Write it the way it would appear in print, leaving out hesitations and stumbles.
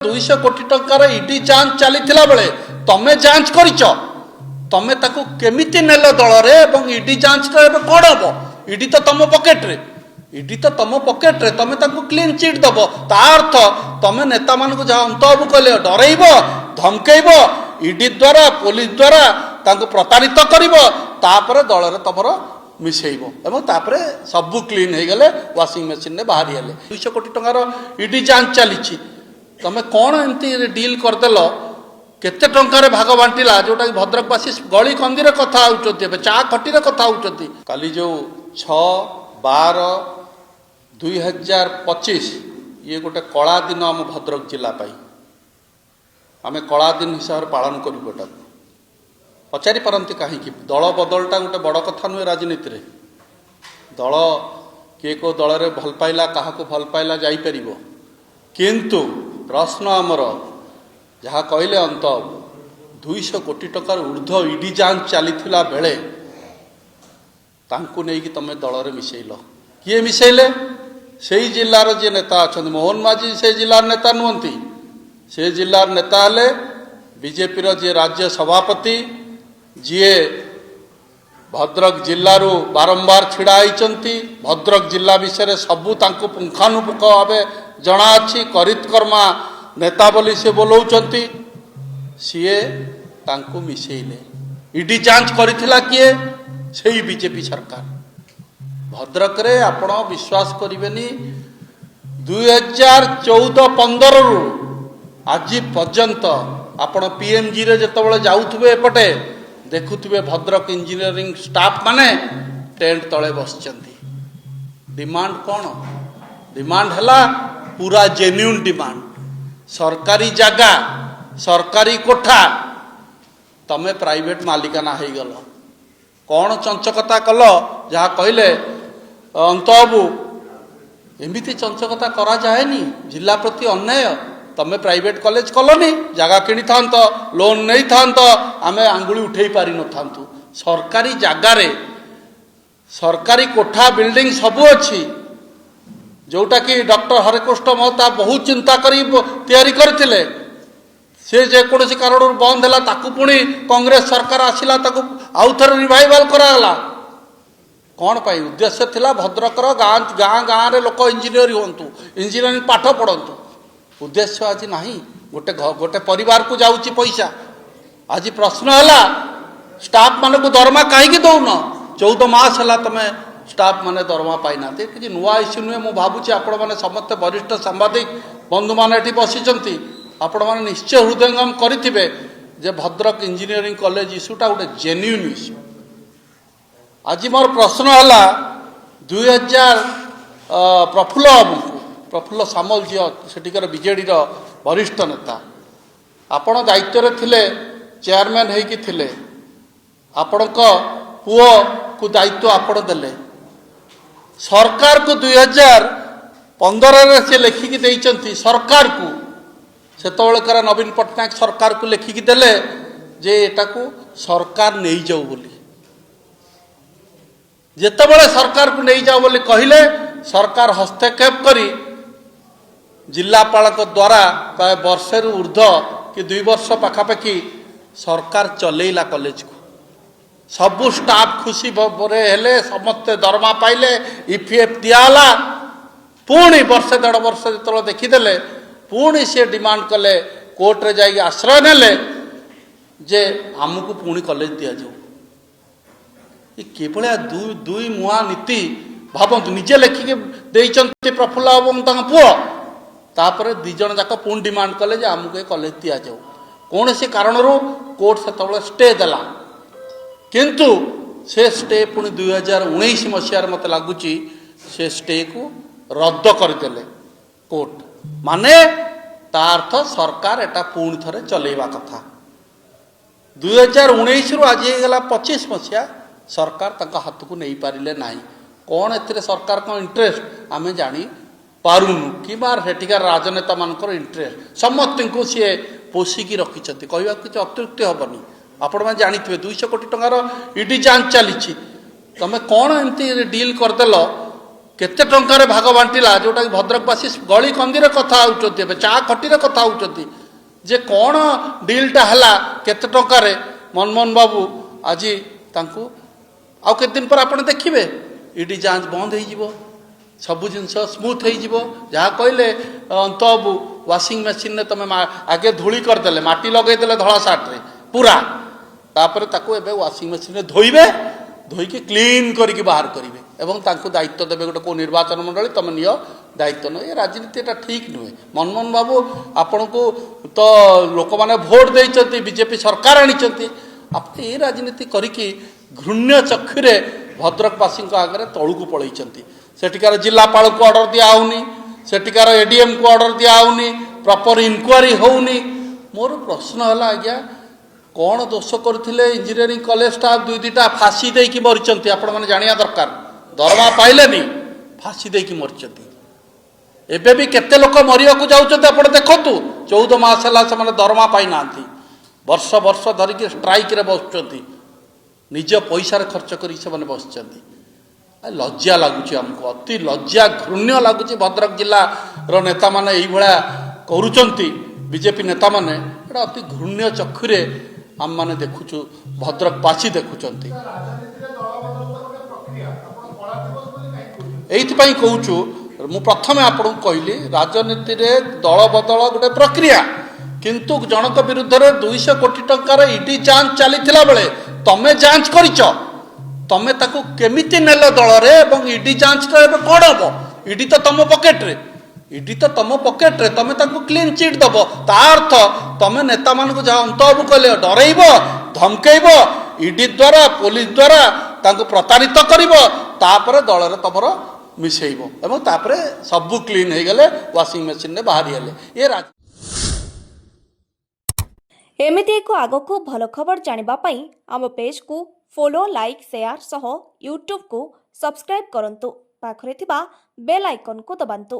200 कोटी टंकार इडी जांच चली बेले तमें जांच करिच तमें ताकू केमिति नेल दल रे एवं इडी जांच कौन हम इडी तो तुम पकेट रे इडी तो तुम पकेट रे तमें ताकू क्लीन चिट दब ता अर्थ तमें नेता मान को जहाँ अंतबू कले डरइब धमकेब इडी द्वारा पुलिस द्वारा तांको प्रतारित करिब तापर दल रे तमर मिसेइब एवं तापर सबू क्लीन हो गले वाशिंग मशीन ने बाहरी हेले 200 कोटी टंकार इडी जांच चली तमें कौन एमती डील करदेल केते टंकार भाग बांटिला जोटा कि भद्रकवासी गली कंदी कथा होउचंती चा खटी कथा होउचंती काली जो 6/12/2025 ये गोटे कला दिन आम भद्रक जिला पाई आम कला दिन हिसाब से पालन करूटा पचारि पारती कहीं दल बदलटा गोटे बड़ कथा नुहे राजनीति रे दल किए को दल में भल पाइला क्या भल पाइला जापर किंतु प्रश्न आमर जहाँ कहले अंत 200 कोटी टंकार ऊर्ध्व इडी जांच चली बेले तांकु नहीं कि तमें दल में मिसेल किए मिसेले से जिलार जी नेता अच्छा मोहन माझी से जिलार नेता नुहति से जिलार नेता हेले बीजेपी जी राज्य सभापति जी भद्रक जिलू बारंबार छिड़ा होती भद्रक जिला विषय सबू पुंखानुपुख भाव जना अच्छी करितकर्मा नेता बोली से बोलाउचंती सीए तांको मिसेइले इडी जांच करिथिला किए सेही बीजेपी सरकार भद्रक रे आपण विश्वास करिवेनी 2014-15 रु आज पर्यंत आपण पीएमजी रे जतबेले जाउथबे एपटे देखुथबे भद्रक इंजीनियरिंग स्टाफ माने टेंट तळे बसचंती डिमांड कोन डिमांड हला पूरा जेन्युइन डिमांड सरकारी जगह सरकारी कोठा तमें प्राइवेट मालिकाना हो गल कौन चंचकता कल जहाँ कहले अंतबू एमती चंचकता करा जाएनी जिला प्रति अन्याय तमें प्राइवेट कॉलेज कलनी जगह किनी था लोन नहीं था आम आंगुली उठे पारि न था सरकारी जगार सरकारी कोठा बिल्डिंग सबू अच्छी जोटा कि डॉक्टर हरिकृष्ण महता बहुत चिंता करी करथिले से जेकोसी कारण बंद है ताकू पुणी कांग्रेस सरकार आसिला ताकू आउ थे रिवाइवाल कराला कौन पाई उद्देश्य थिला भद्रकर गाँ गाँ गाँ रे लोक इंजीनियर हूँ इंजीनियरिंग पाठ पढ़तु उद्देश्य आज नहीं गोटे गोटे परिवार को जाऊँगी पैसा आज प्रश्न है स्टाफ मान को दरमा कहीं दौन 14 मास है तुम्हें स्टाफ माने दरमा पाई ना कि नुआ इश्यू नुहे मुझे भावुँ आपण मैंने समस्त वरिष्ठ सांबादिक बंधु मैंने ये बसी आपण मैंने निश्चय हृदयंगम करेंगे जे भद्रक इंजीनियरिंग कॉलेज इश्यूटा गोटे जेन्युइन इश्यू आज मोर प्रश्न है 2000 प्रफुल्ल सामल जी सेठिकर बीजेडी वरिष्ठ नेता आपण दायित्व थिले चेयरमैन होइकी थिले आपणक पुओ को दायित्व आपण देले सरकार को 2015 से लिखिकी देइचंती सरकार को सेतबेलकर नवीन पट्टनायक सरकार को लिखिकी देले जे एटा को सरकार नहीं जाऊ बोली जेतेबेले सरकार को नहीं जाऊ बोली कहले सरकार हस्तक्षेप करी जिलापाल द्वारा प्राय वर्षे ऊर्ध्व कि 2 वर्ष पाखापाखि सरकार चलेला कॉलेज को सबू स्टाफ खुशी हेले समस्ते दरमा पाइले ईपीएफ दियाला पुणी वर्षे 1.5 वर्ष जो देखीदे पुणी सी डिमांड कले कोर्ट रे जाई आश्रय नेले जे आमको पुणी कॉलेज दि जाऊ कि दुई मुआ नीति भावतु निजे लेखिके देइचंती प्रफुल्ल एवं पुओ तापर 2 जन जाक पुणी डिमांड कले जे आमको ये कॉलेज दि जाऊ कौन सी कारण कोर्ट से स्टे देला किंतु से स्टे पुणी 2019 मसीह मत लगुच से स्टे को रद्द करदेले कोर्ट माने तार्थ सरकार एटा पुणी थे चलेवा कथा 2019 रु आज गला 25 मसीहा सरकार तक हाथ को नहीं पारिले ना कौन ए सरकार को इंटरेस्ट आम जानी पारुनु कि सेठिकार राजनेता मानकर इंटरेस्ट समस्त को सी पोषिकी रखिंट कहवा किसी अत्युक्ति हेनी आपण मैंने जानी 200 कोटी टंकार इडी जांच चली तमें कौन एमती डील करदेल केते टंकार भाग बांटिला जोटा कि भद्रकवासी गली कंदी कथा होउचंती एबे चा खटीरे कथा होउचंती जे कौन डीलटा हला केते टंकार मनमोहन बाबू आज तांकू आउ केते दिन पर आपण देखिबे ईडी जांच बंद हो जीवो सबु जिनस स्मूथ हो जीवो जहाँ कहले अंत बाबू वाशिंग मशीन ने तुम आगे धूली करदेले माटी लगेदेले धला सार्ट रे पूरा तापर ताकू एबे वाशिंग मशीन रे धोइबे धोईकी क्लीन करके बाहर करेंगे एवं तांकू दायित्व देवे गोटे को निर्वाचन मंडली तुम नियो दायित्व न ये राजनीति ठीक नुहे मनमोहन बाबू आपण को तो लोक मैंने भोट देते बीजेपी सरकार आनी आप ये राजनीति करिकी घृण्य चक्षुरे भद्रकवासी आगे तलू पलैंट सेठिकार जिलापाल को ऑर्डर दिहनी सेठिकार एडीएम को ऑर्डर दिहनी प्रॉपर इनक्वारी होनी मोर प्रश्न है आज्ञा कौन दोष करते इंजीनियरिंग कॉलेज स्टाफ दुई दुईटा फाँसी देकी मरीचंती आपण मैंने जानिया दरकार दरमा पाइलेनी फाँसी देकी मरीचंती एबे भी केते लोक मरिया को जाउचंती आपण देखंतु 14 मास हला से दरमा पाई नांती वर्ष वर्ष धरिकी स्ट्राइक रे बसुचंती निज पैसा खर्च करी से माने बसचंती लज्जा लगुच आमको अति लज्जा घृण्य लगुच भद्रक जिला रो नेता माने एई भळा करूचंती बीजेपी नेता माने एटा अति घृण्य चक्षुरे आम माने देखुचु भद्रकवासी देखुचंती एइथिपाई कहूचु मु प्रथमे आपन कहली राजनीति रे दल बदल गोटे प्रक्रिया किंतु जनक विरुद्ध रे 200 कोटी टंकार ईडी जांच चलीथिला बेले तमे जांच करिच तमे ताकू केमिति नेल दल रे एवं ईडी जांच रे कोन हबो ईडी तो तम पॉकेट रे ईडी तो तम पॉकेट रे तमे ताकू क्लीन चिट दबो ता अर्थ तमे नेता मान को जहाँ अंतबू कहले डरइब धमकेइब ईडी द्वारा पुलिस द्वारा ताकू प्रतारित करिब तापर दल रे तमर मिसेइब एवं तापर सबु क्लीन हो गले वाशिंग मशीन ने बाहरी हेले ये एमिति एक आगको भल खबर जानिबा पई आम पेज को फॉलो लाइक शेयर सह यूट्यूब को सब्सक्राइब करंतु पाखरे थिबा बेल आइकन को दबांतु।